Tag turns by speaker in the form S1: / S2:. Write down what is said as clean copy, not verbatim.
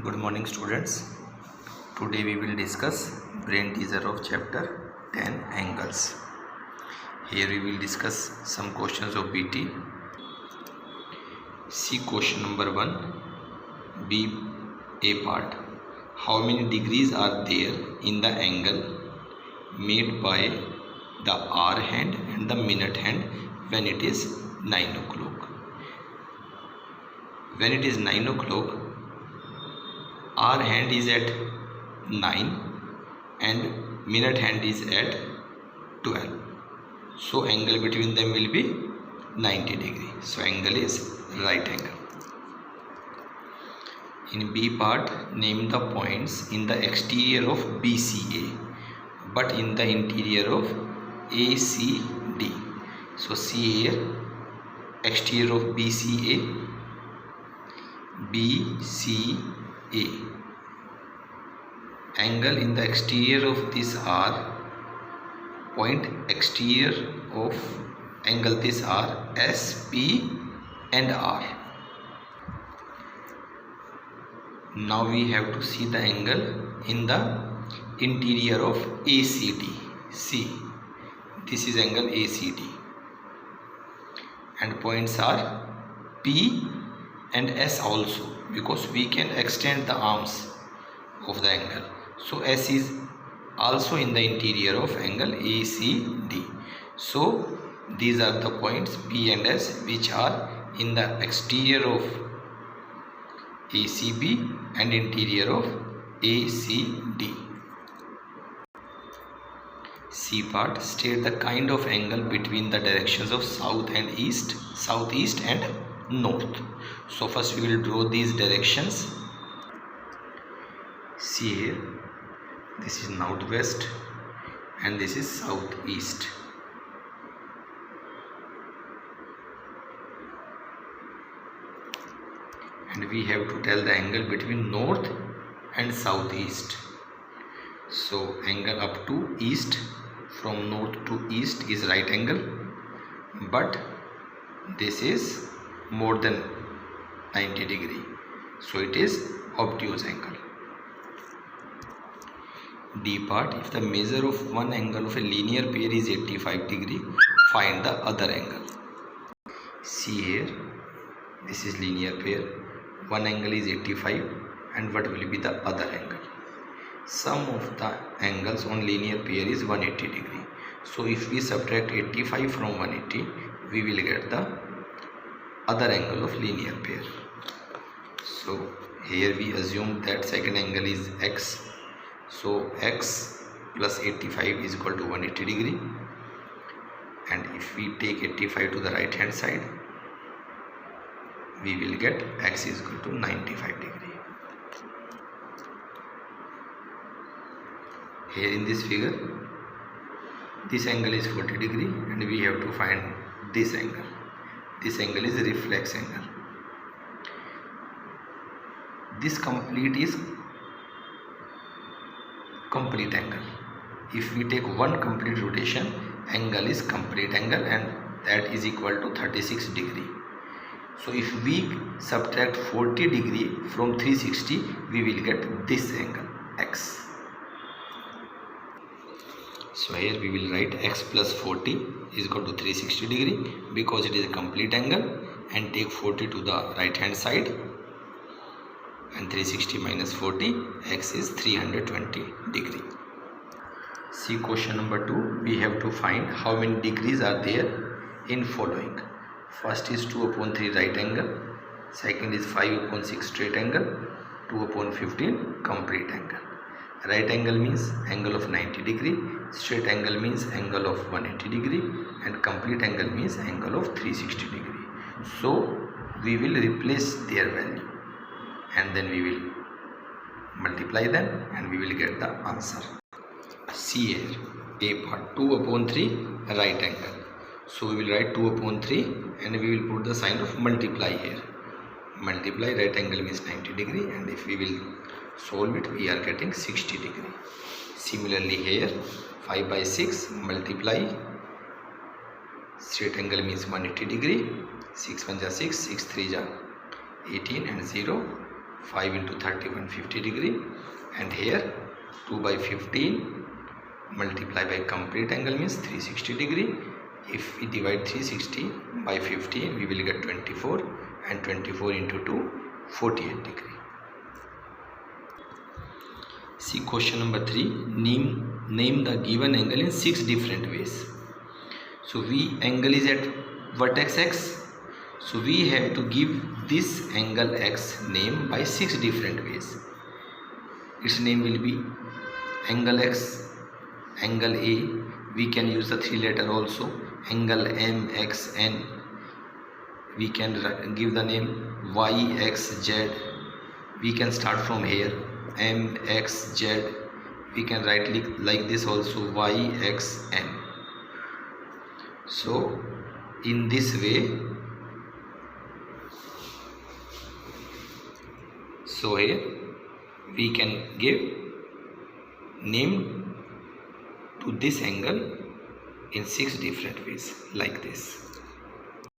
S1: Good morning, students. Today we will discuss brain teaser of chapter 10 angles. Here we will discuss some questions of BT. See question number 1, B A part. How many degrees are there in the angle made by the hour hand and the minute hand when it is 9 o'clock? When it is 9 o'clock, hour hand is at 9 and minute hand is at 12. So angle between them will be 90 degree. So angle is right angle. In B part, name the points in the exterior of BCA but in the interior of ACD. So see here, exterior of BCA, BCA. Angle in the exterior of this R, point exterior of angle this R, SP and R. Now we have to see the angle in the interior of ACD. See, this is angle ACD and points are P and S also, because we can extend the arms of the angle. So S is also in the interior of angle ACD. So these are the points P and S which are in the exterior of ACB and interior of ACD. C part, state the kind of angle between the directions of south and east, southeast and north. So first we will draw these directions. See here, this is northwest and this is southeast. And we have to tell the angle between north and southeast. So angle up to east, from north to east is right angle, but this is more than 90 degree. So it is obtuse angle. D part, if the measure of one angle of a linear pair is 85 degree, find the other angle. See here, this is linear pair, one angle is 85 and what will be the other angle? Sum of the angles on linear pair is 180 degree. So if we subtract 85 from 180, we will get the other angle of linear pair. So here we assume that second angle is x. So x plus 85 is equal to 180 degree, and if we take 85 to the right hand side, we will get x is equal to 95 degree. Here in this figure, this angle is 40 degree and we have to find this angle. This angle is reflex angle. This complete is complete angle. If we take one complete rotation, angle is complete angle and that is equal to 36 degree. So if we subtract 40 degree from 360, we will get this angle x. So here we will write x plus 40 is equal to 360 degree because it is a complete angle, and take 40 to the right hand side and 360 minus 40, x is 320 degree. See question number 2, we have to find how many degrees are there in following. First is 2 upon 3 right angle, second is 5 upon 6 straight angle, 2 upon 15 complete angle. Right angle means angle of 90 degree, straight angle means angle of 180 degree, and complete angle means angle of 360 degree. So we will replace their value and then we will multiply them and we will get the answer. See here, A part, 2 upon 3 right angle. So we will write 2 upon 3 and we will put the sign of multiply here. Multiply, right angle means 90 degree, and if we will solve it, we are getting 60 degree. Similarly here, 5 by 6 multiply, straight angle means 180 degree, 6 1 ja 6, 6 3 ja 18 and 0 5 into 30 150 degree, and here 2 by 15 multiply by complete angle means 360 degree. If we divide 360 by 15 we will get 24, and 24 into 2 48 degree. See question number 3. Name the given angle in 6 different ways. So angle is at vertex x, so we have to give this angle x name by 6 different ways. Its name will be angle x, angle A, we can use the 3 letter also, angle MXN, we can give the name YXZ, we can start from here MXZ, we can write like this also YXN. So in this way, so here we can give name to this angle in 6 different ways like this.